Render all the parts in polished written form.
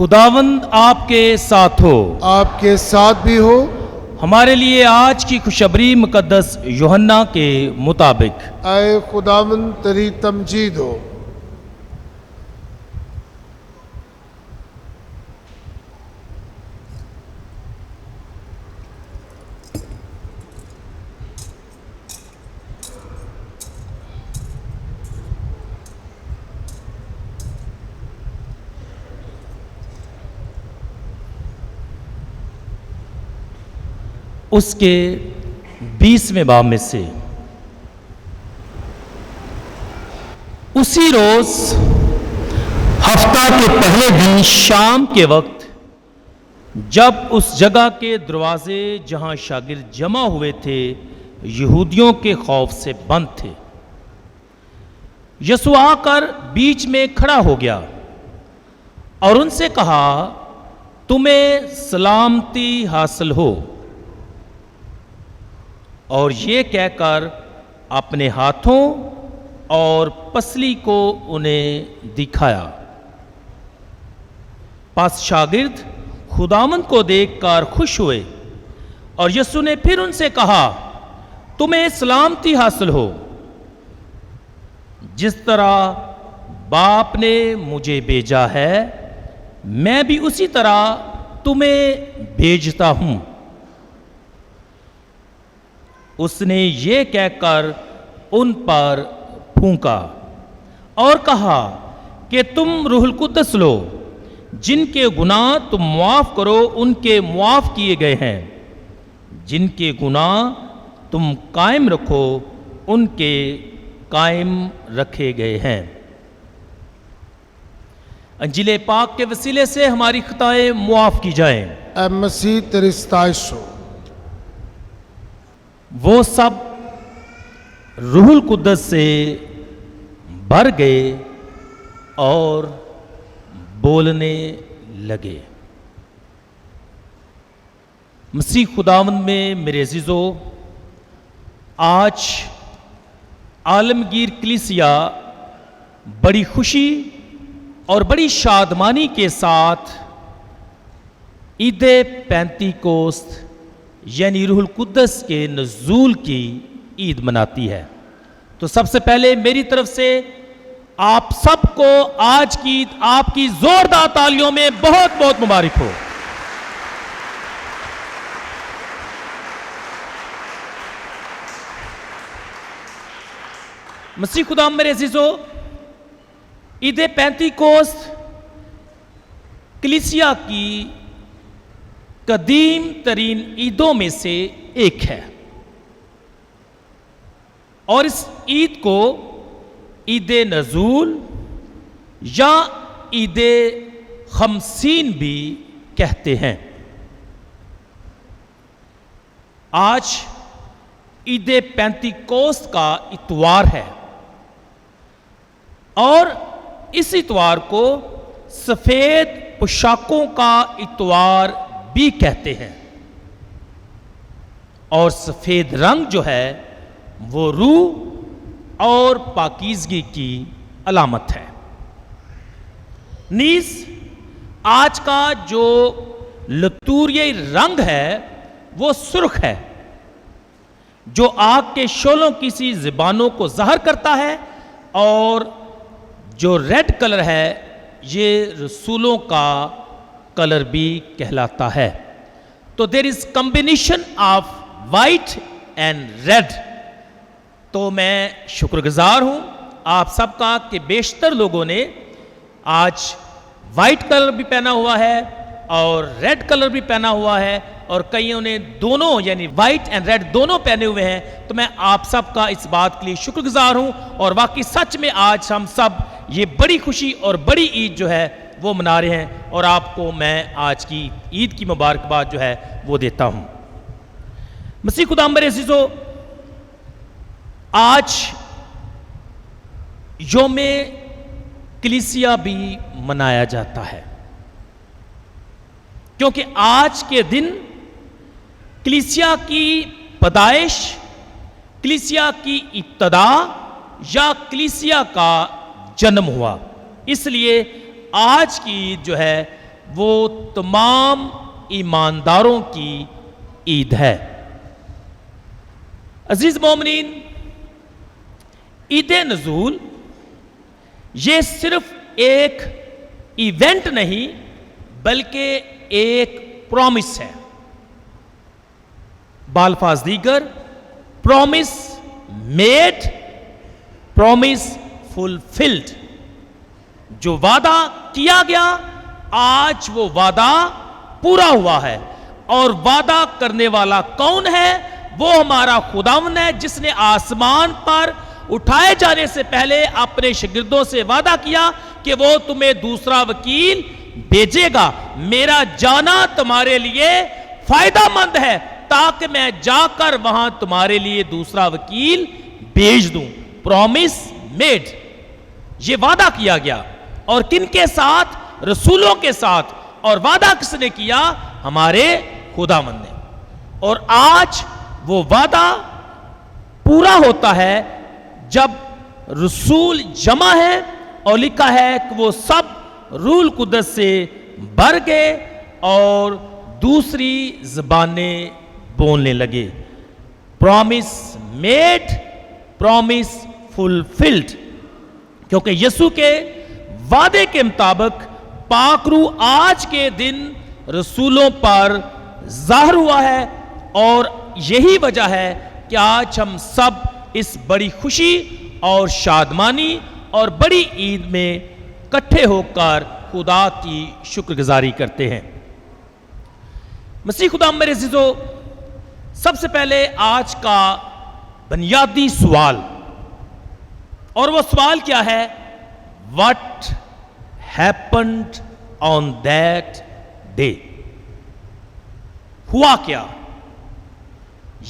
خداوند آپ کے ساتھ ہو، آپ کے ساتھ بھی ہو۔ ہمارے لیے آج کی خوشخبری مقدس یوحنا کے مطابق۔ اے خداوند تیری تمجید ہو۔ اس کے 20ویں باب میں سے اسی روز ہفتہ کے پہلے دن شام کے وقت جب اس جگہ کے دروازے جہاں شاگرد جمع ہوئے تھے یہودیوں کے خوف سے بند تھے، یسوع آ کر بیچ میں کھڑا ہو گیا اور ان سے کہا، تمہیں سلامتی حاصل ہو، اور یہ کہہ کر اپنے ہاتھوں اور پسلی کو انہیں دکھایا۔ پس شاگرد خداوند کو دیکھ کر خوش ہوئے، اور یسوع نے پھر ان سے کہا، تمہیں سلامتی حاصل ہو، جس طرح باپ نے مجھے بھیجا ہے میں بھی اسی طرح تمہیں بھیجتا ہوں۔ اس نے یہ کہہ کر ان پر پھونکا اور کہا کہ تم روح القدس لو، جن کے گناہ تم معاف کرو ان کے معاف کیے گئے ہیں، جن کے گناہ تم قائم رکھو ان کے قائم رکھے گئے ہیں۔ انجیل پاک کے وسیلے سے ہماری خطائیں معاف کی جائیں۔ اے مسیح تیری ستائش ہو۔ وہ سب روح القدس سے بھر گئے اور بولنے لگے۔ مسیح خداوند میں میرے عزیزو، آج عالمگیر کلیسیا بڑی خوشی اور بڑی شادمانی کے ساتھ عید پینتیکوست یعنی روح القدس کے نزول کی عید مناتی ہے۔ تو سب سے پہلے میری طرف سے آپ سب کو آج کی عید آپ کی زوردار تالیوں میں بہت بہت مبارک ہو۔ مسیح خدا میرے عزیزو، عید پینتیکوست کلیسیا کی قدیم ترین عیدوں میں سے ایک ہے، اور اس عید کو عید نزول یا عید خمسین بھی کہتے ہیں۔ آج عید پینتیکوست کا اتوار ہے، اور اس اتوار کو سفید پوشاکوں کا اتوار بھی کہتے ہیں، اور سفید رنگ جو ہے وہ روح اور پاکیزگی کی علامت ہے۔ نیز آج کا جو لتوریائی رنگ ہے وہ سرخ ہے، جو آگ کے شعلوں کی سی زبانوں کو ظاہر کرتا ہے، اور جو ریڈ کلر ہے یہ رسولوں کا کلر بھی کہلاتا ہے۔ تو there is combination of white and red. تو میں شکر گزار ہوں آپ سب کا کہ بیشتر لوگوں نے آج وائٹ کلر بھی پہنا ہوا ہے اور ریڈ کلر بھی پہنا ہوا ہے، اور کئیوں نے دونوں یعنی وائٹ اینڈ ریڈ دونوں پہنے ہوئے ہیں۔ تو میں آپ سب کا اس بات کے لیے شکر گزار ہوں، اور واقعی سچ میں آج ہم سب یہ بڑی خوشی اور بڑی عید جو ہے وہ منا رہے ہیں، اور آپ کو میں آج کی عید کی مبارکباد جو ہے وہ دیتا ہوں۔ مسیح خدا میرے عزیزو، آج یوم کلیسیا بھی منایا جاتا ہے، کیونکہ آج کے دن کلیسیا کی پیدائش، کلیسیا کی ابتدا یا کلیسیا کا جنم ہوا۔ اس لیے آج کی عید جو ہے وہ تمام ایمانداروں کی عید ہے۔ عزیز مومنین، عید نزول یہ صرف ایک ایونٹ نہیں بلکہ ایک پرومس ہے۔ بالفاظ دیگر، پرومس میڈ، پرومس فلفلڈ۔ جو وعدہ کیا گیا آج وہ وعدہ پورا ہوا ہے، اور وعدہ کرنے والا کون ہے؟ وہ ہمارا خداوند ہے، جس نے آسمان پر اٹھائے جانے سے پہلے اپنے شاگردوں سے وعدہ کیا کہ وہ تمہیں دوسرا وکیل بھیجے گا۔ میرا جانا تمہارے لیے فائدہ مند ہے تاکہ میں جا کر وہاں تمہارے لیے دوسرا وکیل بھیج دوں۔ پرومس میڈ، یہ وعدہ کیا گیا، اور کن کے ساتھ؟ رسولوں کے ساتھ۔ اور وعدہ کس نے کیا؟ ہمارے خداوند نے۔ اور آج وہ وعدہ پورا ہوتا ہے جب رسول جمع ہے، اور لکھا ہے کہ وہ سب روح القدس سے بھر گئے اور دوسری زبانیں بولنے لگے۔ پرومس میڈ، پرومس فلفلڈ، کیونکہ یسوع کے وعدے کے مطابق پاک روح آج کے دن رسولوں پر ظاہر ہوا ہے، اور یہی وجہ ہے کہ آج ہم سب اس بڑی خوشی اور شادمانی اور بڑی عید میں اکٹھے ہو کر خدا کی شکر گزاری کرتے ہیں۔ مسیح خدا میرے عزیزو، سب سے پہلے آج کا بنیادی سوال، اور وہ سوال کیا ہے؟ What happened on that day؟ ہوا کیا؟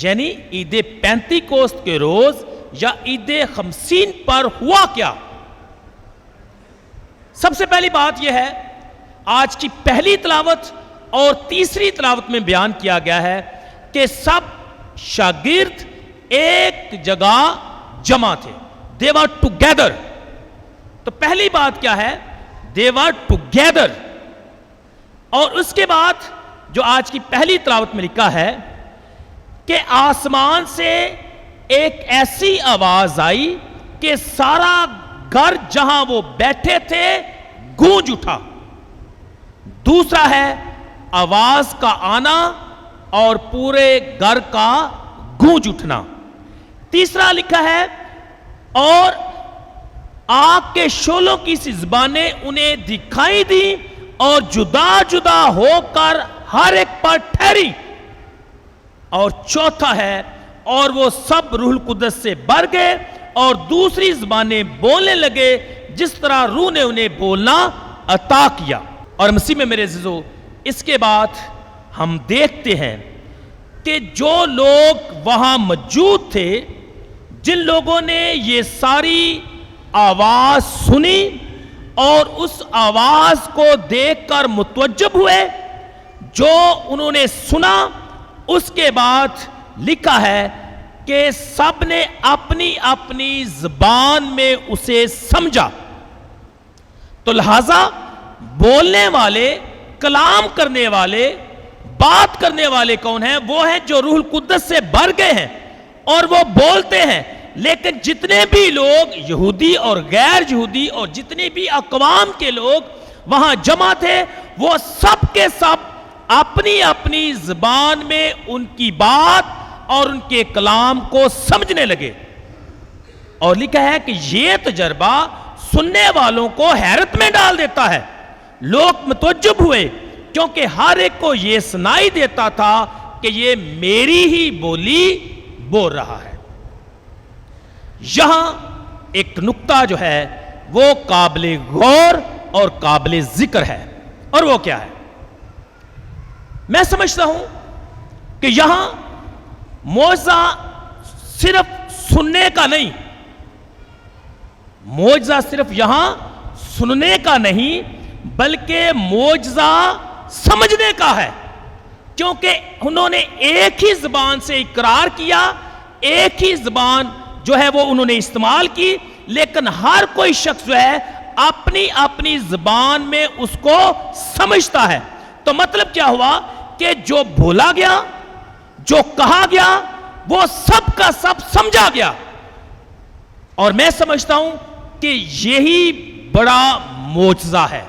یعنی عید پینتی کوست کے روز یا عید خمسین پر ہوا کیا؟ سب سے پہلی بات یہ ہے، آج کی پہلی تلاوت اور تیسری تلاوت میں بیان کیا گیا ہے کہ سب شاگرد ایک جگہ جمع تھے۔ They were together۔ تو پہلی بات کیا ہے؟ They were together۔ اور اس کے بعد جو آج کی پہلی تلاوت میں لکھا ہے کہ آسمان سے ایک ایسی آواز آئی کہ سارا گھر جہاں وہ بیٹھے تھے گونج اٹھا۔ دوسرا ہے آواز کا آنا اور پورے گھر کا گونج اٹھنا۔ تیسرا لکھا ہے اور آگ کے شعلوں کی سی زبانیں انہیں دکھائی دی اور جدا جدا ہو کر ہر ایک پر ٹھہری۔ اور چوتھا ہے اور وہ سب روح القدس سے بھر گئے اور دوسری زبانیں بولنے لگے جس طرح روح نے انہیں بولنا عطا کیا۔ اور مسیح میں میرے عزیزو، اس کے بعد ہم دیکھتے ہیں کہ جو لوگ وہاں موجود تھے، جن لوگوں نے یہ ساری آواز سنی اور اس آواز کو دیکھ کر متعجب ہوئے، جو انہوں نے سنا، اس کے بعد لکھا ہے کہ سب نے اپنی اپنی زبان میں اسے سمجھا۔ تو لہذا بولنے والے، کلام کرنے والے، بات کرنے والے کون ہیں؟ وہ ہیں جو روح القدس سے بھر گئے ہیں اور وہ بولتے ہیں۔ لیکن جتنے بھی لوگ، یہودی اور غیر یہودی اور جتنے بھی اقوام کے لوگ وہاں جمع تھے، وہ سب کے سب اپنی اپنی زبان میں ان کی بات اور ان کے کلام کو سمجھنے لگے۔ اور لکھا ہے کہ یہ تجربہ سننے والوں کو حیرت میں ڈال دیتا ہے۔ لوگ متعجب ہوئے کیونکہ ہر ایک کو یہ سنائی دیتا تھا کہ یہ میری ہی بولی بول رہا ہے۔ یہاں ایک نقطہ جو ہے وہ قابل غور اور قابل ذکر ہے، اور وہ کیا ہے؟ میں سمجھتا ہوں کہ یہاں معجزہ صرف سننے کا نہیں، معجزہ صرف یہاں سننے کا نہیں بلکہ معجزہ سمجھنے کا ہے، کیونکہ انہوں نے ایک ہی زبان سے اقرار کیا، ایک ہی زبان جو ہے وہ انہوں نے استعمال کی، لیکن ہر کوئی شخص جو ہے اپنی اپنی زبان میں اس کو سمجھتا ہے. تو مطلب کیا ہوا کہ جو بولا گیا، جو کہا گیا، وہ سب کا سب سمجھا گیا. اور میں سمجھتا ہوں کہ یہی بڑا معجزہ ہے.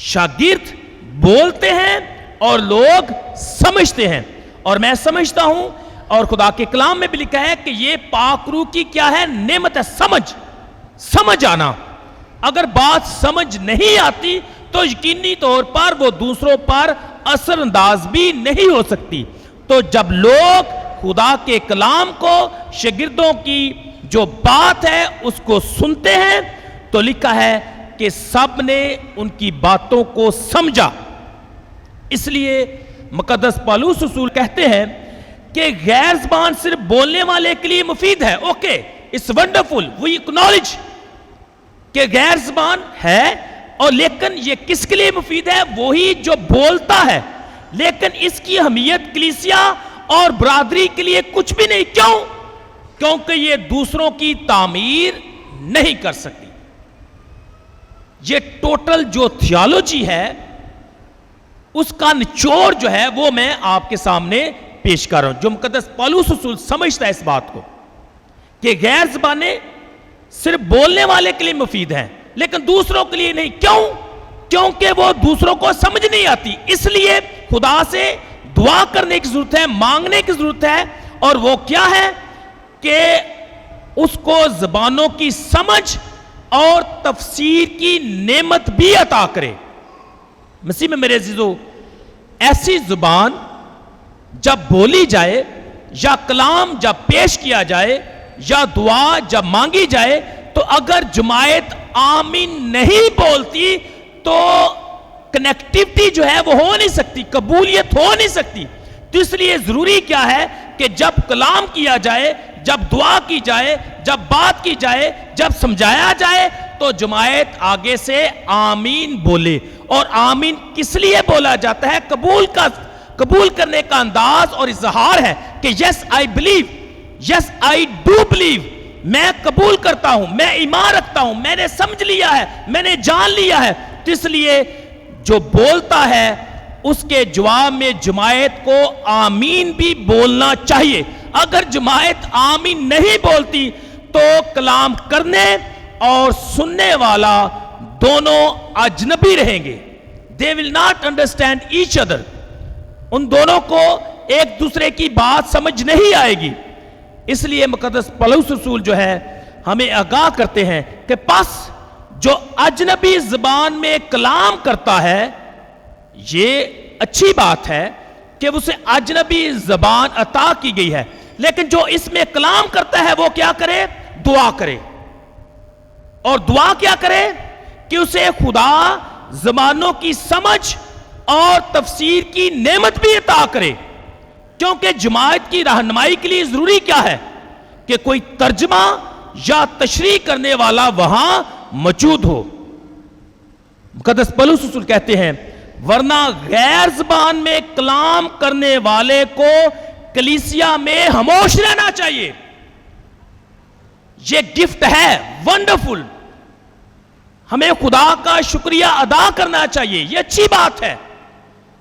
شاگرد بولتے ہیں اور لوگ سمجھتے ہیں. اور میں سمجھتا ہوں، اور خدا کے کلام میں بھی لکھا ہے کہ یہ پاک روح کی کیا ہے؟ نعمت ہے. سمجھ آنا. اگر بات سمجھ نہیں آتی تو یقینی طور پر وہ دوسروں پر اثر انداز بھی نہیں ہو سکتی. تو جب لوگ خدا کے کلام کو، شاگردوں کی جو بات ہے اس کو سنتے ہیں، تو لکھا ہے کہ سب نے ان کی باتوں کو سمجھا. اس لیے مقدس پالوس رسول کہتے ہیں کہ غیر زبان صرف بولنے والے کے لیے مفید ہے. Okay, it's wonderful, we acknowledge کہ غیر زبان ہے، اور لیکن یہ کس کے لیے مفید ہے؟ وہی جو بولتا ہے. لیکن اس کی اہمیت کلیسیا اور برادری کے لیے کچھ بھی نہیں. کیوں؟ کیونکہ یہ دوسروں کی تعمیر نہیں کر سکتی. یہ ٹوٹل جو تھیالوجی ہے اس کا نچوڑ جو ہے وہ میں آپ کے سامنے پیش کر رہا ہوں. جو مقدس پالوس رسول سمجھتا ہے اس بات کو کہ غیر زبانیں صرف بولنے والے کے لیے مفید ہیں لیکن دوسروں کے لیے نہیں. کیوں؟ کیونکہ وہ دوسروں کو سمجھ نہیں آتی. اس لیے خدا سے دعا کرنے کی ضرورت ہے، مانگنے کی ضرورت ہے. اور وہ کیا ہے کہ اس کو زبانوں کی سمجھ اور تفسیر کی نعمت بھی عطا کرے. مسیح میں میرے عزیزو، ایسی زبان جب بولی جائے، یا کلام جب پیش کیا جائے، یا دعا جب مانگی جائے، تو اگر جماعت آمین نہیں بولتی تو کنیکٹیوٹی جو ہے وہ ہو نہیں سکتی، قبولیت ہو نہیں سکتی. تو اس لیے ضروری کیا ہے کہ جب کلام کیا جائے، جب دعا کی جائے، جب بات کی جائے، جب سمجھایا جائے، تو جماعت آگے سے آمین بولے. اور آمین کس لیے بولا جاتا ہے؟ قبول کرنے کا انداز اور اظہار ہے کہ yes I believe, yes I do believe. میں قبول کرتا ہوں، میں ایمان رکھتا ہوں، میں نے سمجھ لیا ہے، میں نے جان لیا ہے. تو اس لیے جو بولتا ہے اس کے جواب میں جماعت کو آمین بھی بولنا چاہیے. اگر جماعت آمین نہیں بولتی تو کلام کرنے اور سننے والا دونوں اجنبی رہیں گے. They will not understand each other. ان دونوں کو ایک دوسرے کی بات سمجھ نہیں آئے گی. اس لیے مقدس پالوس رسول جو ہے ہمیں آگاہ کرتے ہیں کہ پس جو اجنبی زبان میں کلام کرتا ہے، یہ اچھی بات ہے کہ اسے اجنبی زبان عطا کی گئی ہے، لیکن جو اس میں کلام کرتا ہے وہ کیا کرے؟ دعا کرے. اور دعا کیا کرے؟ کہ اسے خدا زبانوں کی سمجھ اور تفسیر کی نعمت بھی عطا کرے. کیونکہ جماعت کی رہنمائی کے لیے ضروری کیا ہے؟ کہ کوئی ترجمہ یا تشریح کرنے والا وہاں موجود ہو. مقدس پالوس رسول کہتے ہیں ورنہ غیر زبان میں کلام کرنے والے کو کلیسیا میں خاموش رہنا چاہیے. یہ گفٹ ہے، ونڈرفل. ہمیں خدا کا شکریہ ادا کرنا چاہیے، یہ اچھی بات ہے.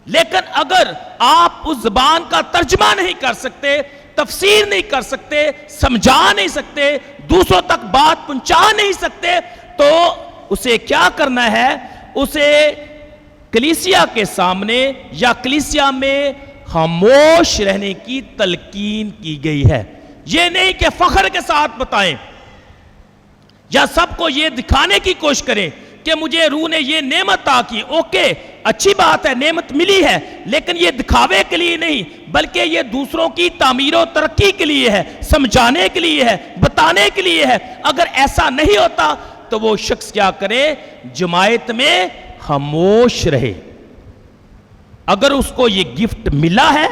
لیکن اگر آپ اس زبان کا ترجمہ نہیں کر سکتے، تفسیر نہیں کر سکتے، سمجھا نہیں سکتے، دوسروں تک بات پہنچا نہیں سکتے، تو اسے کیا کرنا ہے؟ اسے کلیسیا کے سامنے یا کلیسیا میں خاموش رہنے کی تلقین کی گئی ہے. یہ نہیں کہ فخر کے ساتھ بتائیں یا سب کو یہ دکھانے کی کوشش کریں کہ مجھے روح نے یہ نعمت عطا کی. اوکے، اچھی بات ہے، نعمت ملی ہے، لیکن یہ دکھاوے کے لیے نہیں بلکہ یہ دوسروں کی تعمیر و ترقی کے لیے ہے، سمجھانے کے لیے ہے، بتانے کے لیے ہے. اگر ایسا نہیں ہوتا تو وہ شخص کیا کرے؟ جماعت میں خاموش رہے. اگر اس کو یہ گفٹ ملا ہے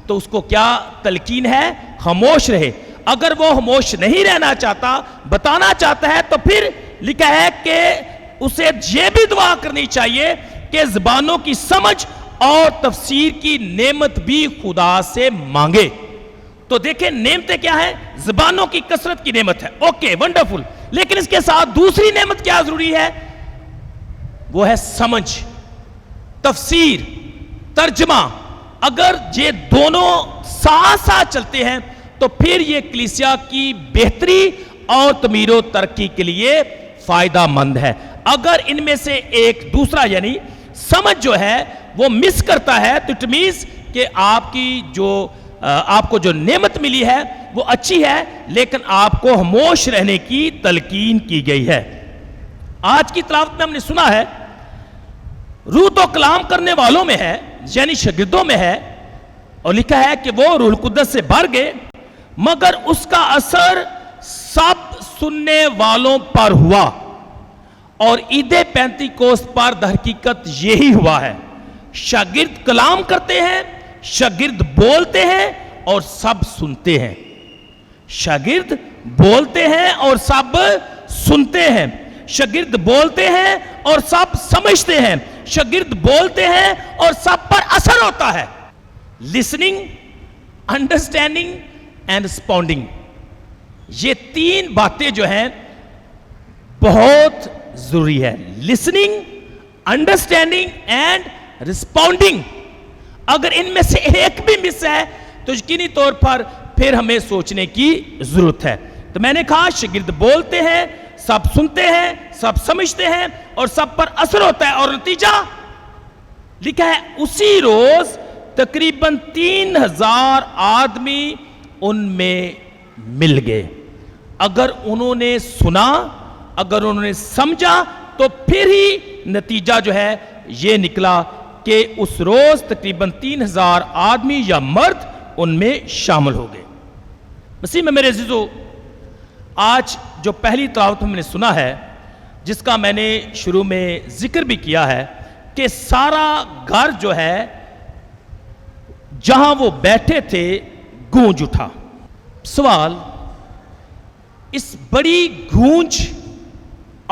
تو اس کو کیا تلقین ہے؟ خاموش رہے. اگر وہ خاموش نہیں رہنا چاہتا، بتانا چاہتا ہے، تو پھر لکھا ہے کہ اسے یہ بھی دعا کرنی چاہیے کہ زبانوں کی سمجھ اور تفسیر کی نعمت بھی خدا سے مانگے. تو دیکھیں نعمتیں کیا ہیں؟ زبانوں کی کثرت کی نعمت ہے. Okay, wonderful. لیکن اس کے ساتھ دوسری نعمت کیا ضروری ہے؟ وہ ہے سمجھ، تفسیر، ترجمہ۔ اگر یہ دونوں ساتھ ساتھ چلتے ہیں تو پھر یہ کلیسیا کی بہتری اور تعمیر و ترقی کے لیے فائدہ مند ہے۔ اگر ان میں سے ایک دوسرا یعنی سمجھ جو ہے وہ مس کرتا ہے تو اٹ مینز کہ آپ کو جو نعمت ملی ہے وہ اچھی ہے، لیکن آپ کو خاموش رہنے کی تلقین کی گئی ہے۔ آج کی تلاوت میں ہم نے سنا ہے روح تو کلام کرنے والوں میں ہے، یعنی شاگردوں میں ہے، اور لکھا ہے کہ وہ روح القدس سے بھر گئے، مگر اس کا اثر سب سننے والوں پر ہوا، اور عید پینتیکوست پر در حقیقت یہی ہوا ہے۔ شاگرد کلام کرتے ہیں، شاگرد بولتے ہیں اور سب سنتے ہیں۔ شاگرد بولتے ہیں اور سب سنتے ہیں۔ شاگرد بولتے ہیں اور سب سمجھتے ہیں۔ شاگرد بولتے ہیں اور سب پر اثر ہوتا ہے۔ لسننگ، انڈرسٹینڈنگ اینڈ رسپونڈنگ، یہ تین باتیں جو ہیں بہت ضروری ہے۔ Listening, understanding and responding. اگر ان میں سے ایک بھی مس ہے تو یقینی طور پر پھر ہمیں سوچنے کی ضرورت ہے۔ تو میں نے کہا شاگرد بولتے ہیں، سب سنتے ہیں، سب سمجھتے ہیں اور سب پر اثر ہوتا ہے، اور نتیجہ لکھا ہے اسی روز تقریباً 3000 آدمی ان میں مل گئے۔ اگر انہوں نے سنا، اگر انہوں نے سمجھا تو پھر ہی نتیجہ جو ہے یہ نکلا کہ اس روز تقریباً 3000 آدمی یا مرد ان میں شامل ہو گئے۔ مسیح میں میرے عزیزو، آج جو پہلی تلاوت ہم نے سنا ہے، جس کا میں نے شروع میں ذکر بھی کیا ہے کہ سارا گھر جو ہے جہاں وہ بیٹھے تھے گونج اٹھا۔ سوال، اس بڑی گونج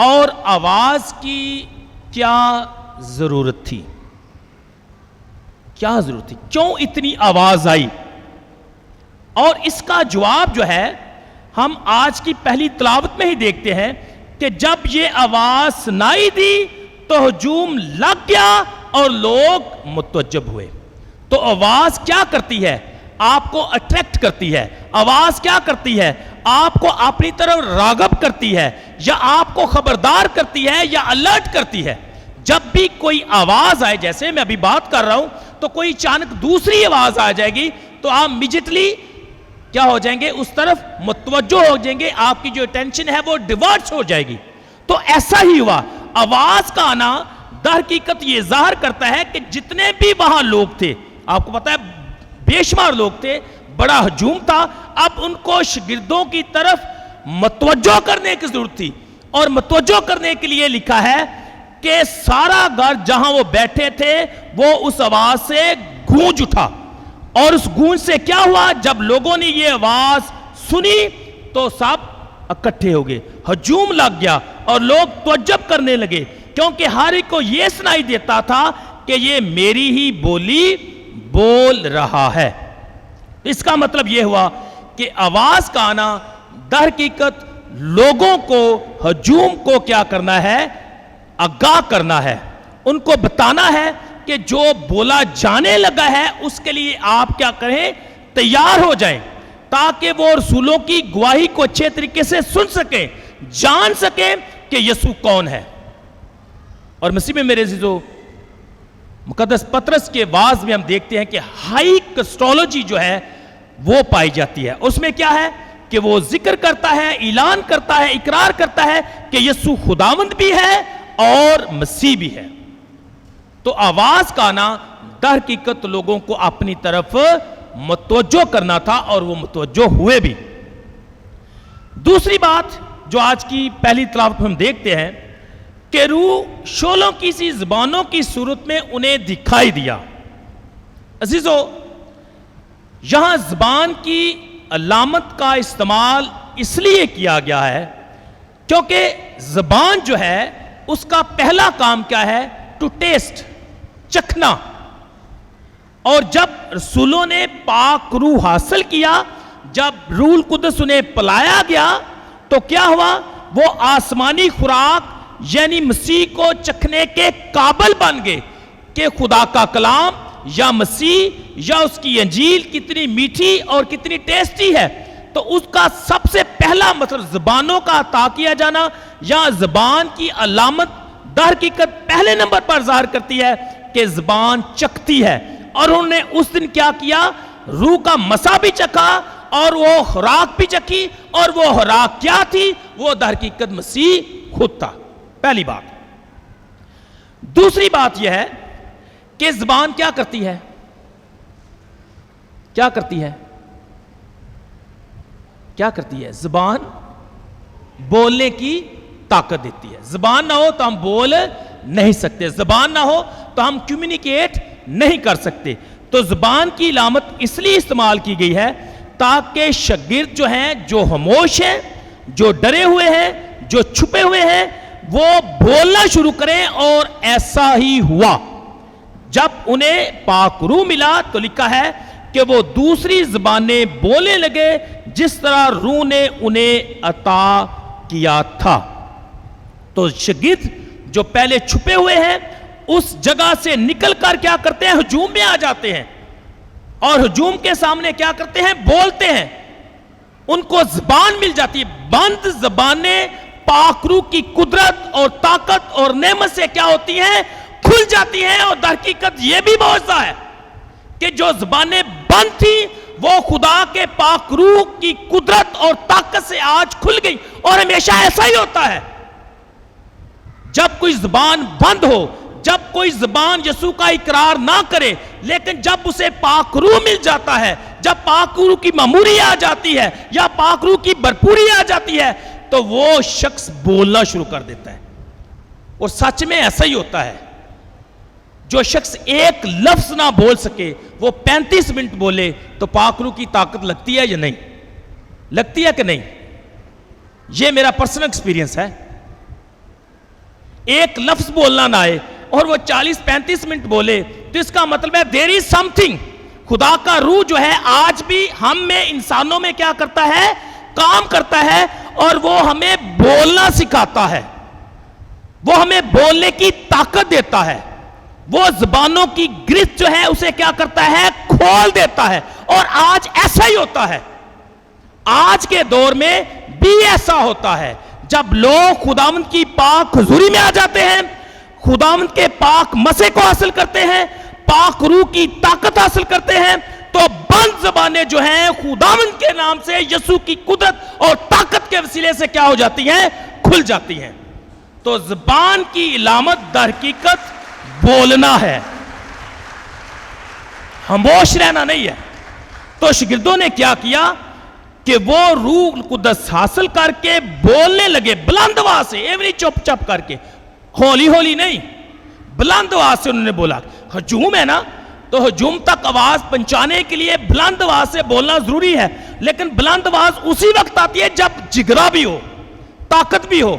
اور آواز کی کیا ضرورت تھی؟ کیا ضرورت تھی؟ کیوں اتنی آواز آئی؟ اور اس کا جواب جو ہے ہم آج کی پہلی تلاوت میں ہی دیکھتے ہیں کہ جب یہ آواز سنائی دی تو ہجوم لگ گیا اور لوگ متوجب ہوئے۔ تو آواز کیا کرتی ہے؟ آپ کو اٹریکٹ کرتی ہے۔ آواز کیا کرتی ہے؟ آپ کو اپنی طرف راغب کرتی ہے، یا آپ کو خبردار کرتی ہے، یا الرٹ کرتی ہے۔ جب بھی کوئی آواز آئے، جیسے میں ابھی بات کر رہا ہوں، تو کوئی اچانک دوسری آواز آ جائے گی تو آپ امیجیٹلی کیا ہو جائیں گے؟ اس طرف متوجہ ہو جائیں گے، آپ کی جو اٹینشن ہے وہ ڈیورٹس ہو جائے گی۔ تو ایسا ہی ہوا، آواز کا آنا در حقیقت یہ ظاہر کرتا ہے کہ جتنے بھی وہاں لوگ تھے، آپ کو پتا ہے بے شمار لوگ تھے، بڑا ہجوم تھا، اب ان کو شاگردوں کی طرف متوجہ کرنے کی ضرورت تھی، اور متوجہ کرنے کے لیے لکھا ہے کہ سارا گھر جہاں وہ بیٹھے تھے وہ اس آواز سے گونج اٹھا۔ اور اس گونج سے کیا ہوا؟ جب لوگوں نے یہ آواز سنی تو سب اکٹھے ہو گئے، ہجوم لگ گیا اور لوگ تعجب کرنے لگے، کیونکہ ہر ایک کو یہ سنائی دیتا تھا کہ یہ میری ہی بولی بول رہا ہے۔ اس کا مطلب یہ ہوا کہ آواز کا آنا در حقیقت لوگوں کو، ہجوم کو کیا کرنا ہے؟ آگاہ کرنا ہے، ان کو بتانا ہے کہ جو بولا جانے لگا ہے اس کے لیے آپ کیا کریں؟ تیار ہو جائیں، تاکہ وہ رسولوں کی گواہی کو اچھے طریقے سے سن سکیں، جان سکیں کہ یسوع کون ہے۔ اور مسیح میں میرے عزیزو، مقدس پطرس کے واعظ میں ہم دیکھتے ہیں کہ ہائی کرسٹولوجی جو ہے وہ پائی جاتی ہے۔ اس میں کیا ہے کہ وہ ذکر کرتا ہے، اعلان کرتا ہے، اقرار کرتا ہے کہ یسوع خداوند بھی ہے اور مسیح بھی ہے۔ تو آواز کا آنا در حقیقت لوگوں کو اپنی طرف متوجہ کرنا تھا، اور وہ متوجہ ہوئے بھی۔ دوسری بات جو آج کی پہلی تلاوت میں ہم دیکھتے ہیں کہ روح شعلوں کی سی زبانوں کی صورت میں انہیں دکھائی دیا۔ عزیزو، یہاں زبان کی علامت کا استعمال اس لیے کیا گیا ہے کیونکہ زبان جو ہے اس کا پہلا کام کیا ہے؟ ٹو ٹیسٹ، چکھنا۔ اور جب رسولوں نے پاک روح حاصل کیا، جب روح القدس انہیں پلایا گیا، تو کیا ہوا؟ وہ آسمانی خوراک یعنی مسیح کو چکھنے کے قابل بن گئے کہ خدا کا کلام یا مسیح یا اس کی انجیل کتنی میٹھی اور کتنی ٹیسٹی ہے. تو اس کا سب سے پہلا مطلب زبانوں کا عطا کیا جانا یا زبان کی علامت در حقیقت پہلے نمبر پر ظاہر کرتی ہے کہ زبان چکھتی ہے. اور انہوں نے اس دن کیا کیا؟ روح کا مسا بھی چکھا اور وہ خوراک بھی چکھی. اور وہ خوراک کیا تھی؟ وہ در حقیقت مسیح خود تھا. پہلی بات. دوسری بات یہ ہے کہ زبان کیا کرتی ہے؟ کیا کرتی ہے؟ کیا کرتی ہے؟ زبان بولنے کی طاقت دیتی ہے. زبان نہ ہو تو ہم بول نہیں سکتے. زبان نہ ہو تو ہم کمیونیکیٹ نہیں کر سکتے. تو زبان کی علامت اس لیے استعمال کی گئی ہے تاکہ شاگرد جو ہیں، جو خاموش ہیں، جو ڈرے ہوئے ہیں، جو چھپے ہوئے ہیں، وہ بولنا شروع کریں. اور ایسا ہی ہوا. جب انہیں پاک روح ملا تو لکھا ہے کہ وہ دوسری زبانیں بولنے لگے جس طرح روح نے انہیں عطا کیا تھا. تو شاگرد جو پہلے چھپے ہوئے ہیں اس جگہ سے نکل کر کیا کرتے ہیں؟ ہجوم میں آ جاتے ہیں. اور ہجوم کے سامنے کیا کرتے ہیں؟ بولتے ہیں. ان کو زبان مل جاتی ہے. بند زبانیں پاک روح کی قدرت اور طاقت اور نعمت سے کیا ہوتی ہیں؟ کھل جاتی ہیں. اور در حقیقت یہ بھی معجزہ ہے کہ جو زبانیں بند تھی وہ خدا کے پاک روح کی قدرت اور طاقت سے آج کھل گئی. اور ہمیشہ ایسا ہی ہوتا ہے. جب کوئی زبان بند ہو، جب کوئی زبان یسوع کا اقرار نہ کرے، لیکن جب اسے پاک روح مل جاتا ہے، جب پاک روح کی معموری آ جاتی ہے یا پاک روح کی بھرپوری آ جاتی ہے، تو وہ شخص بولنا شروع کر دیتا ہے. اور سچ میں ایسا ہی ہوتا ہے. جو شخص ایک لفظ نہ بول سکے وہ 35 منٹ بولے تو پاک روح کی طاقت لگتی ہے یا نہیں؟ لگتی ہے کہ نہیں؟ یہ میرا پرسنل ایکسپیرینس ہے. ایک لفظ بولنا نہ آئے اور وہ 40-35 منٹ بولے تو اس کا مطلب ہے there is something. خدا کا روح جو ہے آج بھی ہم میں، انسانوں میں کیا کرتا ہے؟ کام کرتا ہے. اور وہ ہمیں بولنا سکھاتا ہے. وہ ہمیں بولنے کی طاقت دیتا ہے. وہ زبانوں کی گرفت جو ہے اسے کیا کرتا ہے؟ کھول دیتا ہے. اور آج ایسا ہی ہوتا ہے. آج کے دور میں بھی ایسا ہوتا ہے. جب لوگ خداوند کی پاک حضوری میں آ جاتے ہیں، خداوند کے پاک مسے کو حاصل کرتے ہیں، پاک روح کی طاقت حاصل کرتے ہیں، تو بند زبانیں جو ہیں خداوند کے نام سے، یسوع کی قدرت اور طاقت کے وسیلے سے کیا ہو جاتی ہیں؟ کھل جاتی ہیں. تو زبان کی علامت در حقیقت بولنا ہے، خاموش رہنا نہیں ہے. تو شاگردوں نے کیا کیا کہ وہ روح القدس حاصل کر کے بولنے لگے بلند آواز سے. ایوری چپ چپ کر کے، ہولی ہولی نہیں، بلند آواز سے انہوں نے بولا. ہجوم ہے نا، تو ہجوم تک آواز پہنچانے کے لیے بلند آواز سے بولنا ضروری ہے. لیکن بلند آواز اسی وقت آتی ہے جب جگرا بھی ہو، طاقت بھی ہو،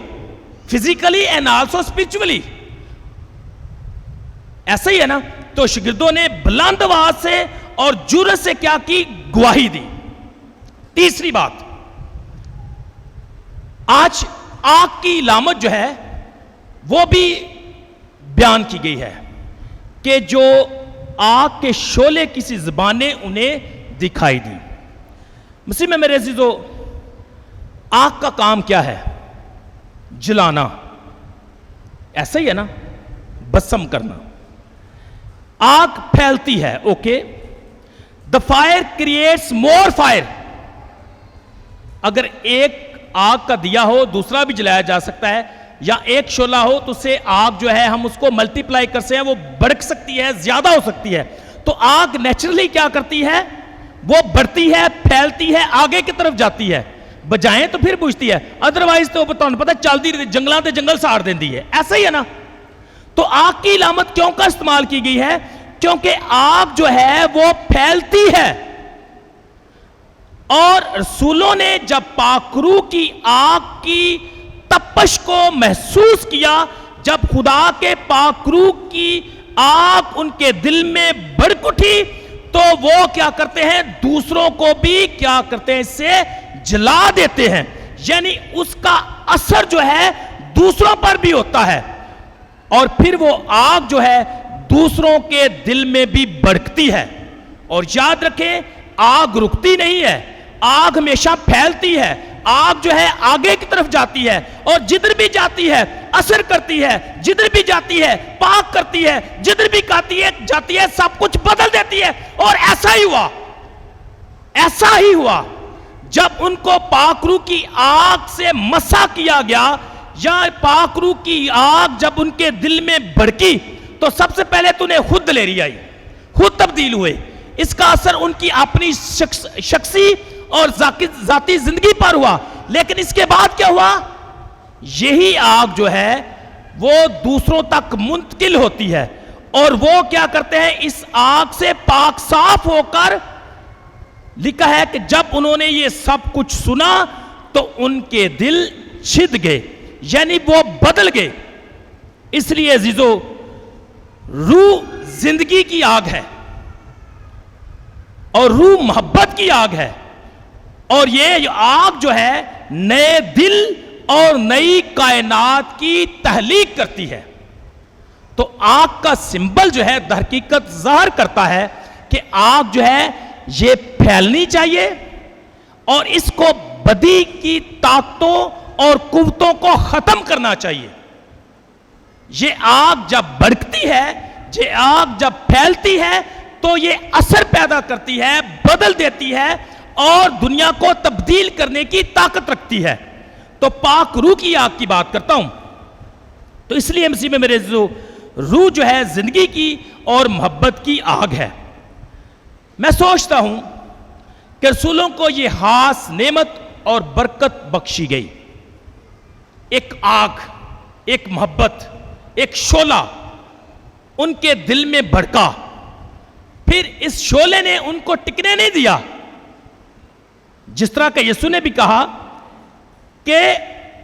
فزیکلی اینڈ آلسو اسپرچولی. ایسا ہی ہے نا. تو شاگردوں نے بلند آواز سے اور جرأت سے کیا کی؟ گواہی دی. تیسری بات، آج آگ کی علامت جو ہے وہ بھی بیان کی گئی ہے کہ جو آگ کے شعلے کسی زبان نے انہیں دکھائی دی. مسیح میں میرے عزیزو، آگ کا کام کیا ہے؟ جلانا. ایسا ہی ہے نا، بسم کرنا. آگ پھیلتی ہے، okay. The fire creates more fire. اگر ایک آگ کا دیا ہو دوسرا بھی جلایا جا سکتا ہے، یا ایک شعلہ ہو تو اسے آگ جو ہے ہم اس کو ملٹی پلائی کر سے ہیں، وہ بڑک سکتی ہے، زیادہ ہو سکتی ہے. تو آگ نیچرلی کیا کرتی ہے؟ وہ بڑھتی ہے، پھیلتی ہے، آگے کی طرف جاتی ہے. بجائیں تو پھر بجھتی ہے، ادروائز تو پتہ چلتی رہتی، جنگلاں تے جنگل ساڑ دیندی ہے. ایسا ہی ہے نا. تو آگ کی علامت کیوں کا استعمال کی گئی ہے؟ کیونکہ آگ جو ہے وہ پھیلتی ہے. اور رسولوں نے جب پاک روح کی آگ کی تپش کو محسوس کیا، جب خدا کے پاک روح کی آگ ان کے دل میں بھڑک اٹھی، تو وہ کیا کرتے ہیں؟ دوسروں کو بھی کیا کرتے ہیں؟ اس سے جلا دیتے ہیں. یعنی اس کا اثر جو ہے دوسروں پر بھی ہوتا ہے اور پھر وہ آگ جو ہے دوسروں کے دل میں بھی بھڑکتی ہے. اور یاد رکھیں آگ رکتی نہیں ہے, آگ ہمیشہ پھیلتی ہے, آگ جو ہے آگے کی طرف جاتی ہے اور جدھر بھی جاتی ہے اثر کرتی ہے, جدھر بھی جاتی ہے پاک کرتی ہے, جدھر بھی جاتی ہے سب کچھ بدل دیتی ہے. اور ایسا ہی ہوا جب ان کو پاک روح کی آگ سے مسا کیا گیا یا پاک روح کی آگ جب ان کے دل میں بھڑکی تو سب سے پہلے تو انہیں خود دلیری آئی, خود تبدیل ہوئے. اس کا اثر ان کی اپنی شخصی اور ذاتی زندگی پر ہوا. لیکن اس کے بعد کیا ہوا؟ یہی آگ جو ہے وہ دوسروں تک منتقل ہوتی ہے اور وہ کیا کرتے ہیں, اس آگ سے پاک صاف ہو کر, لکھا ہے کہ جب انہوں نے یہ سب کچھ سنا تو ان کے دل چھد گئے, یعنی وہ بدل گئے. اس لیے عزیزو, روح زندگی کی آگ ہے اور روح محبت کی آگ ہے اور یہ آگ جو ہے نئے دل اور نئی کائنات کی تخلیق کرتی ہے. تو آگ کا سمبل جو ہے در حقیقت ظاہر کرتا ہے کہ آگ جو ہے یہ پھیلنی چاہیے اور اس کو بدی کی طاقتوں اور قوتوں کو ختم کرنا چاہیے. یہ آگ جب بھڑکتی ہے, یہ آگ جب پھیلتی ہے تو یہ اثر پیدا کرتی ہے, بدل دیتی ہے اور دنیا کو تبدیل کرنے کی طاقت رکھتی ہے. تو پاک روح کی آگ کی بات کرتا ہوں. تو اس لیے مسیح میں میرے عزیزو, روح جو ہے زندگی کی اور محبت کی آگ ہے. میں سوچتا ہوں کہ رسولوں کو یہ خاص نعمت اور برکت بخشی گئی. ایک آگ, ایک محبت, ایک شعلہ ان کے دل میں بھڑکا. پھر اس شعلے نے ان کو ٹکنے نہیں دیا. جس طرح کہ یسوع نے بھی کہا کہ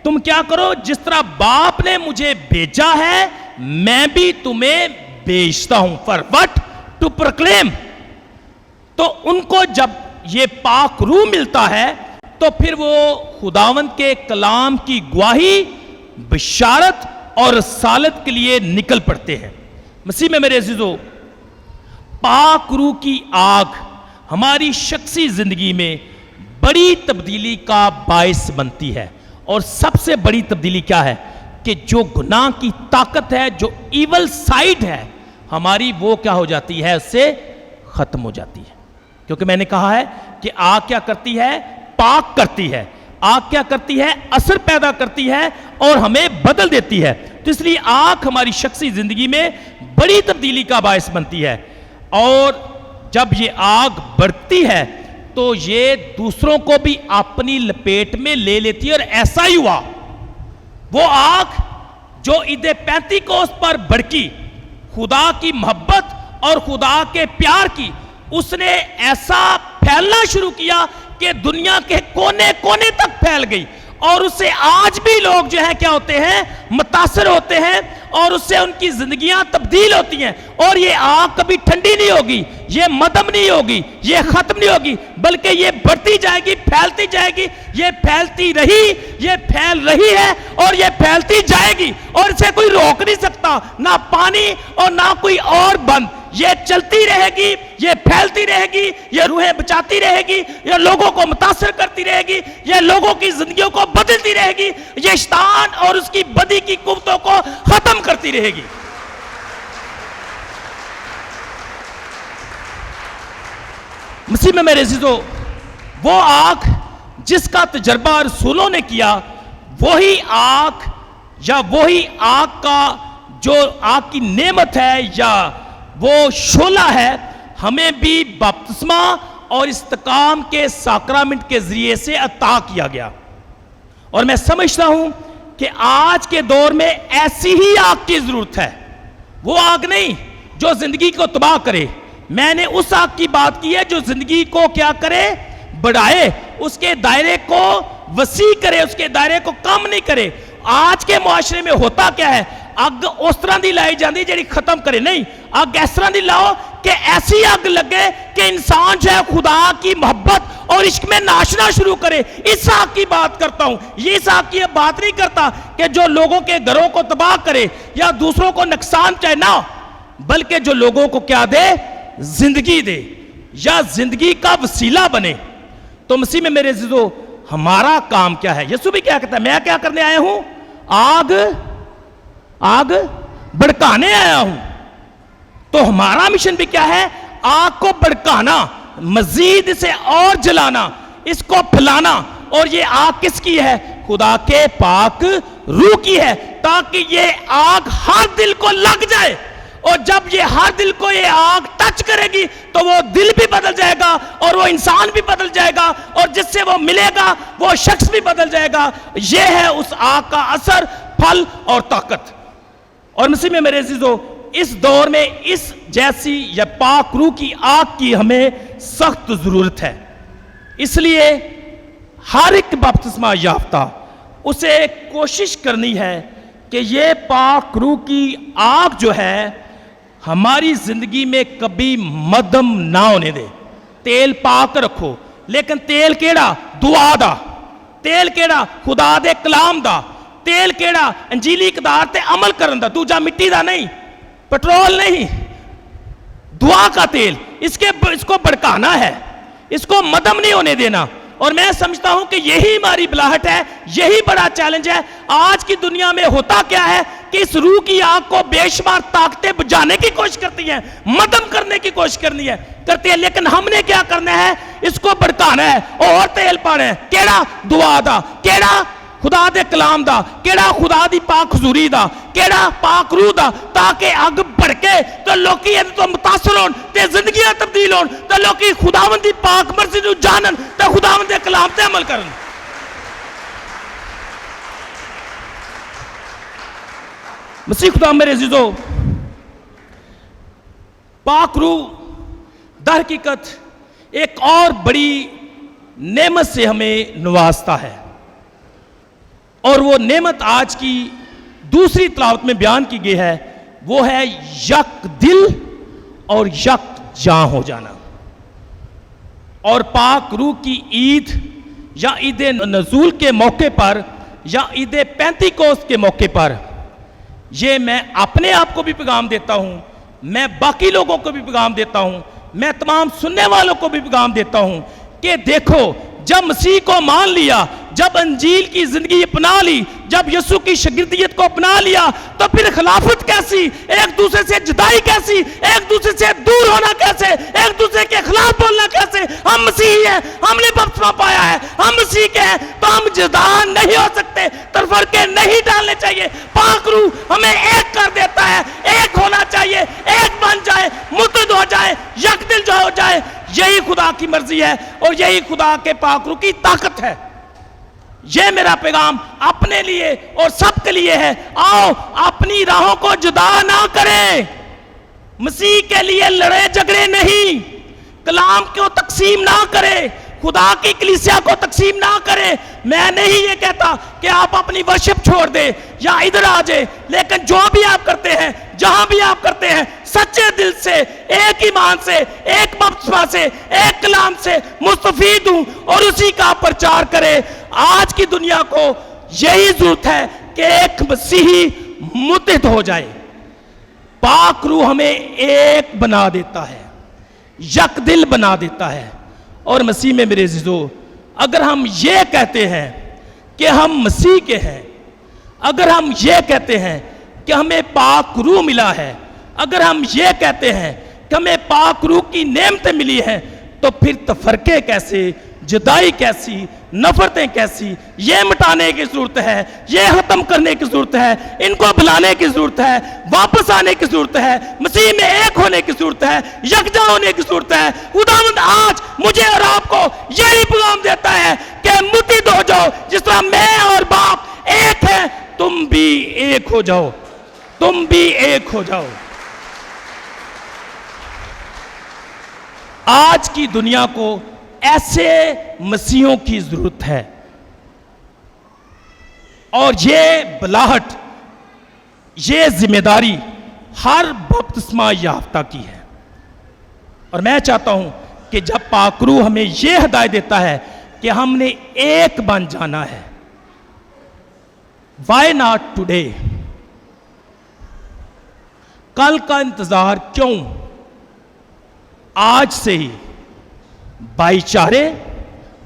تم کیا کرو, جس طرح باپ نے مجھے بھیجا ہے میں بھی تمہیں بھیجتا ہوں. for what? to proclaim. تو ان کو جب یہ پاک روح ملتا ہے تو پھر وہ خداوند کے کلام کی گواہی, بشارت اور رسالت کے لیے نکل پڑتے ہیں. مسیح میں میرے عزیزو, پاک روح کی آگ ہماری شخصی زندگی میں بڑی تبدیلی کا باعث بنتی ہے. اور سب سے بڑی تبدیلی کیا ہے کہ جو گناہ کی طاقت ہے, جو ایول سائیڈ ہے ہماری, وہ کیا ہو جاتی ہے, اس سے ختم ہو جاتی ہے. کیونکہ میں نے کہا ہے کہ آگ کیا کرتی ہے, پاک کرتی ہے. آگ کیا کرتی ہے, اثر پیدا کرتی ہے اور ہمیں بدل دیتی ہے. تو اس لیے آگ ہماری شخصی زندگی میں بڑی تبدیلی کا باعث بنتی ہے. اور جب یہ آگ بڑھتی ہے تو یہ دوسروں کو بھی اپنی لپیٹ میں لے لیتی ہے. اور ایسا ہی ہوا, وہ آگ جو عید پینتیکوست پر بھڑکی, خدا کی محبت اور خدا کے پیار کی, اس نے ایسا پھیلنا شروع کیا کہ دنیا کے کونے کونے تک پھیل گئی. اور اس سے آج بھی لوگ جو ہے کیا ہوتے ہیں, متاثر ہوتے ہیں اور اس سے ان کی زندگیاں تبدیل ہوتی ہیں. اور یہ آگ کبھی ٹھنڈی نہیں ہوگی, یہ مدم نہیں ہوگی, یہ ختم نہیں ہوگی, بلکہ یہ بڑھتی جائے گی, پھیلتی جائے گی. یہ پھیلتی رہی, یہ پھیل رہی ہے اور یہ پھیلتی جائے گی اور اسے کوئی روک نہیں سکتا, نہ پانی اور نہ کوئی اور بند. یہ چلتی رہے گی, یہ پھیلتی رہے گی, یہ روحیں بچاتی رہے گی, یہ لوگوں کو متاثر کرتی رہے گی, یہ لوگوں کی زندگیوں کو بدلتی رہے گی, یہ شیطان اور اس کی بدی کی قوتوں کو ختم کرتی رہے گی. مسیح میں میرے عزیزو, وہ آگ جس کا تجربہ رسولوں نے کیا, وہی آگ یا وہی آگ کا جو آگ کی نعمت ہے یا وہ شعلہ ہے, ہمیں بھی بپتسمہ اور استقام کے ساکرامنٹ کے ذریعے سے عطا کیا گیا. اور میں سمجھتا ہوں کہ آج کے دور میں ایسی ہی آگ کی ضرورت ہے. وہ آگ نہیں جو زندگی کو تباہ کرے. میں نے اس آگ کی بات کی ہے جو زندگی کو کیا کرے, بڑھائے, اس کے دائرے کو وسیع کرے, اس کے دائرے کو کم نہیں کرے. آج کے معاشرے میں ہوتا کیا ہے, اگ اس طرح دی لائی جاندی جڑی ختم کرے نہیں, اگ اس طرح دی لاؤ کہ ایسی اگ لگے کہ انسان جو ہے خدا کی محبت اور عشق میں ناچنا شروع کرے. اسحاق کی بات کرتا ہوں. یہ اسحاق کی بات نہیں کرتا کہ جو لوگوں کے گھروں کو تباہ کرے یا دوسروں کو نقصان چاہے، نہ، بلکہ جو لوگوں کو کیا دے؟ زندگی دے یا زندگی کا وسیلہ بنے. تو مسیح میں میرے عزیزو ہمارا کام کیا ہے؟ یسوع بھی کیا کہتا ہے؟ میں کیا کرنے آیا ہوں؟ آگ بھڑکانے آیا ہوں. تو ہمارا مشن بھی کیا ہے؟ آگ کو بھڑکانا، مزید اسے اور جلانا، اس کو پھیلانا. اور یہ آگ کس کی ہے؟ خدا کے پاک روح کی ہے، تاکہ یہ آگ ہر دل کو لگ جائے. اور جب یہ ہر دل کو یہ آگ ٹچ کرے گی تو وہ دل بھی بدل جائے گا اور وہ انسان بھی بدل جائے گا اور جس سے وہ ملے گا وہ شخص بھی بدل جائے گا. یہ ہے اس آگ کا اثر، پھل اور طاقت. اور مسیح میں میرے عزیزو اس دور میں اس جیسی یا پاک روح کی آگ کی ہمیں سخت ضرورت ہے. اس لیے ہر ایک بپتسمہ یافتہ اسے کوشش کرنی ہے کہ یہ پاک روح کی آگ جو ہے ہماری زندگی میں کبھی مدھم نہ ہونے دے. تیل پاک رکھو، لیکن تیل کیڑا؟ دعا دا. تیل کیڑا؟ خدا دے کلام دا. تیل کیڑا؟ انجیلی اقدار تے عمل کرن دا. دوجا مٹی دا نہیں، پٹرول نہیں، دعا کا تیل. اس کو بڑکانا ہے، اس کو مدھم نہیں ہونے دینا. اور میں سمجھتا ہوں کہ یہی ہماری بلاہٹ ہے، یہی بڑا چیلنج ہے. آج کی دنیا میں ہوتا کیا ہے کہ اس روح کی آگ کو بے شمار طاقتیں بجھانے کی کوشش کرتی ہیں، مدھم کرنے کی کوشش کرتی ہے، لیکن ہم نے کیا کرنا ہے؟ اس کو بڑکانا ہے اور تیل پانا ہے. کیڑا؟ دعا دا. کیڑا؟ خدا دے کلام دا. کیڑا؟ خدا دی پاک حضوری دا. کیڑا؟ پاک روح دا. تاکہ اگ بڑکے تو لوکی یہ تو متاثر ہون تے زندگیاں تبدیل ہون تو لوکی خداوند دی پاک مرضی نو جانن تے خداوند دے کلام تے عمل کرن. مسیح خدا میرے عزیزو، پاک روح در حقیقت ایک اور بڑی نعمت سے ہمیں نوازتا ہے. اور وہ نعمت آج کی دوسری تلاوت میں بیان کی گئی ہے، وہ ہے یک دل اور یک جاں ہو جانا. اور پاک روح کی عید یا عید نزول کے موقع پر یا عید پینتیکوست کے موقع پر یہ میں اپنے آپ کو بھی پیغام دیتا ہوں، میں باقی لوگوں کو بھی پیغام دیتا ہوں، میں تمام سننے والوں کو بھی پیغام دیتا ہوں کہ دیکھو، جب مسیح کو مان لیا، جب انجیل کی زندگی اپنا لی، جب یسوع کی شاگردیت کو اپنا لیا، تو پھر خلافت کیسی، ایک دوسرے سے جدائی کیسی، ایک دوسرے سے دور ہونا کیسے، ایک دوسرے کے خلاف بولنا کیسے؟ ہم مسیحی ہیں، ہم نے بپتسمہ پایا ہے، ہم مسیح کے ہیں، تو ہم جدا نہیں ہو سکتے، تفرقے نہیں ڈالنے چاہیے. پاک روح ہمیں ایک کر دیتا ہے، ایک ہونا چاہیے، ایک بن جائے، متحد ہو جائے، یک دل جو ہو جائے. یہی خدا کی مرضی ہے اور یہی خدا کے پاک روح کی طاقت ہے. یہ میرا پیغام اپنے لیے اور سب کے لیے ہے. آؤ اپنی راہوں کو جدا نہ کریں، مسیح کے لیے لڑے جھگڑے نہیں، کلام کو تقسیم نہ کریں، خدا کی کلیسیا کو تقسیم نہ کریں. میں نہیں یہ کہتا کہ آپ اپنی ورشپ چھوڑ دیں یا ادھر آ جائیں، لیکن جو بھی آپ کرتے ہیں، جہاں بھی آپ کرتے ہیں، سچے دل سے، ایک ایمان سے، ایک بپتسمہ سے، ایک کلام سے مستفید ہوں اور اسی کا پرچار کرے. آج کی دنیا کو یہی ضرورت ہے کہ ایک مسیحی متحد ہو جائے. پاک روح ہمیں ایک بنا دیتا ہے، یک دل بنا دیتا ہے. اور مسیح میں میرے عزیزو، اگر ہم یہ کہتے ہیں کہ ہم مسیح کے ہیں، اگر ہم یہ کہتے ہیں کہ ہمیں پاک روح ملا ہے، اگر ہم یہ کہتے ہیں کہ ہمیں پاک روح کی نعمتیں ملی ہیں، تو پھر تفرقے کیسے، جدائی کیسی، نفرتیں کیسی؟ یہ مٹانے کی ضرورت ہے، یہ ختم کرنے کی ضرورت ہے، ان کو بلانے کی ضرورت ہے، واپس آنے کی ضرورت ہے، مسیح میں ایک ہونے کی ضرورت ہے، یکجا ہونے کی ضرورت ہے. خداوند آج مجھے اور آپ کو یہی پیغام دیتا ہے کہ متحد ہو جاؤ. جس طرح میں اور باپ ایک ہیں، تم بھی ایک ہو جاؤ، تم بھی ایک ہو جاؤ. آج کی دنیا کو ایسے مسیحوں کی ضرورت ہے، اور یہ بلاہٹ، یہ ذمہ داری ہر بپتسمہ یافتہ کی ہے. اور میں چاہتا ہوں کہ جب پاک روح ہمیں یہ ہدایت دیتا ہے کہ ہم نے ایک بن جانا ہے. Why not today? کل کا انتظار کیوں؟ آج سے ہی بھائی چارے،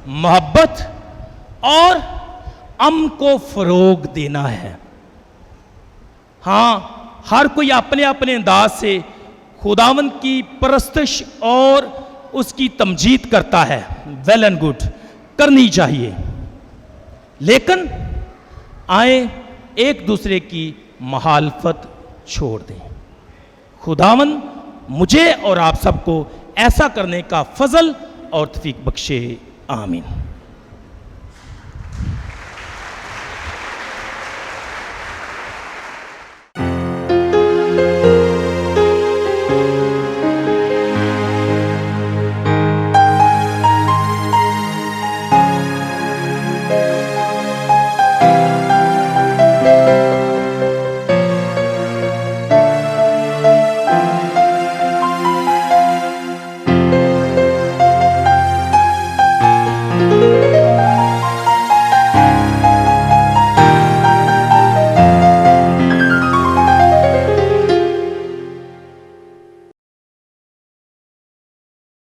محبت اور امن کو فروغ دینا ہے. ہاں، ہر کوئی اپنے اپنے انداز سے خداوند کی پرستش اور اس کی تمجید کرتا ہے. ویل اینڈ گڈ، کرنی چاہیے، لیکن آئیں ایک دوسرے کی مخالفت چھوڑ دیں. خداوند مجھے اور آپ سب کو ایسا کرنے کا فضل اور توفیق بخشے. آمین.